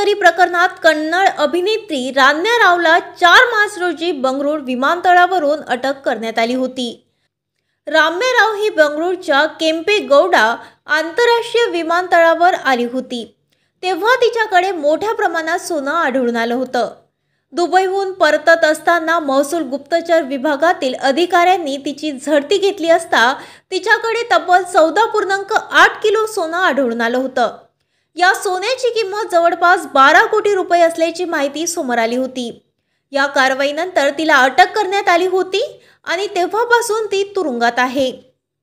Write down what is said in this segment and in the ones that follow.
तस्करी प्रकरणात कन्नड अभिनेत्री रान्या रावला 4 मार्च रोजी बंगळुरू विमानतळावरून अटक करण्यात आली होती। रान्या राव ही बंगळुरूच्या केंपेगौडा आंतरराष्ट्रीय विमानतळावर आली होती। तेव्हा तिच्याकडे मोठ्या प्रमाणात सोनं आढळून आलं होतं। दुबईहून परतत असताना महसूल गुप्तचर विभागातील अधिकाऱ्यांनी तिची झडती घेतली असता तिच्याकडे तब्बल 14.8 किलो सोनं आढळून आलं होतं। या सोन्याची किंमत जवळपास 12 कोटी रुपये असल्याची माहिती समोर आली होती। या कारवाईनंतर तिला अटक करण्यात आली होती आणि तेव्हापासून ती तुरुंगात आहे।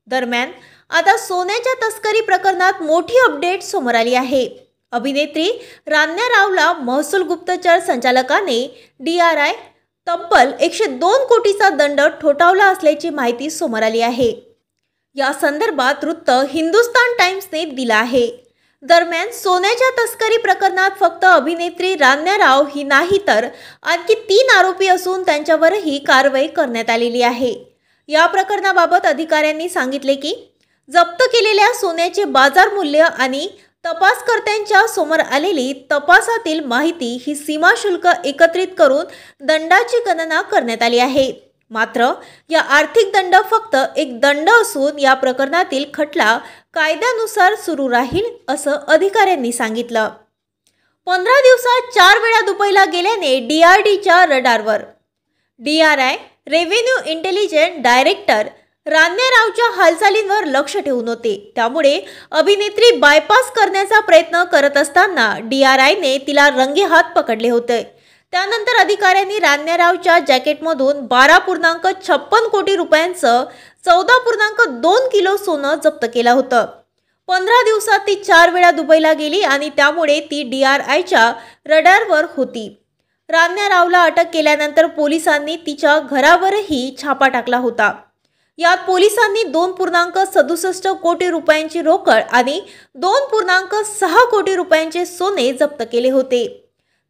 दरम्यान आता सोन्याच्या तस्करी प्रकरणात मोठी अपडेट समोर आली आहे। अभिनेत्री रान्या रावला महसूल गुप्तचर संचालकाने DRI तब्बल 102 कोटीचा दंड ठोठावला असल्याची माहिती समोर आली आहे। या संदर्भात वृत्त हिंदुस्तान टाइम्सने दिला आहे। दरम्यान सोन्याच्या तस्करी प्रकरणात फक्त अभिनेत्री रान्या राव ही नाही तर आणखी 3 आरोपी असून त्यांच्यावरही कारवाई करण्यात आलेली आहे। या प्रकरणाबाबत अधिकाऱ्यांनी सांगितले की जप्त केलेल्या सोन्याचे बाजार मूल्य आणि तपासकर्त्यांच्या समोर आलेली तपासातील माहिती ही सीमा शुल्क एकत्रित करून दंडाची गणना करण्यात आली आहे। मात्र या आर्थिक दंड फक्त एक दंड असून या प्रकरणातील खटला कायद्यानुसार सुरू राहील असं अधिकाऱ्यांनी सांगितलं। 15 दिवसात 4 वेळा दुबईला गेल्याने DRDच्या रडारवर। DRI revenue intelligence director Ranya रावच्या हालचालींवर लक्ष ठेवून होते। त्यामुळे अभिनेत्री बायपास करण्याचा प्रयत्न करत असताना DRIने तिला रंगेहात पकडले होते। त्यानंतर अधिकाऱ्यांनी रान्या रावच्या जॅकेटमधून 12.56 कोटी रुपयांचं 14.2 किलो सोनं जप्त केलं होतं। 15 दिवसात ती 4 वेळा दुबईला गेली आणि त्यामुळे ती DRIच्या रडारवर होती। रान्या रावला अटक केल्यानंतर पोलिसांनी तिच्या घरावरही छापा टाकला होता। यात पोलिसांनी 2.67 कोटी रुपयांची रोकड आणि 2.6 कोटी रुपयांचे सोने जप्त केले होते।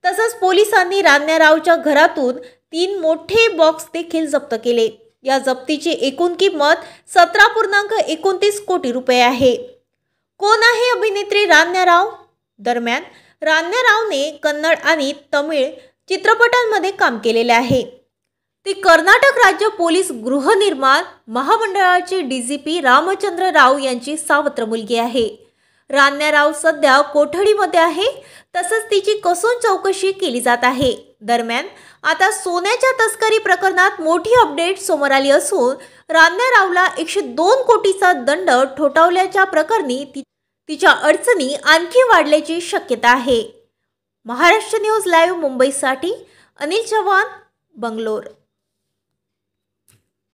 तसंच पोलिसांनी रान्या रावच्या घरातून 3 मोठे बॉक्स देखील जप्त केले। या जप्तीची एकूण किंमत 17.29 कोटी रुपये आहे। कोण आहे अभिनेत्री रान्या राव? दरम्यान रान्या रावने कन्नड आणि तमिळ चित्रपटांमध्ये काम केलेले आहे। ती कर्नाटक राज्य पोलीस गृहनिर्माण महामंडळाचे DGP रामचंद्र राव यांची सावत्र मुलगी आहे। रान्या राव सध्या कोठडीमध्ये आहे। तसंच तिची कसून चौकशी केली जात आहे। दरम्यान आता सोन्याच्या तस्करी प्रकरणात मोठी अपडेट समोर आली असून रान्या रावला 102 कोटीचा दंड ठोठावल्याच्या प्रकरणी तिच्या अडचणी आणखी वाढल्याची शक्यता आहे। महाराष्ट्र न्यूज लाईव्ह मुंबईसाठी अनिल चव्हाण, बंगलोर।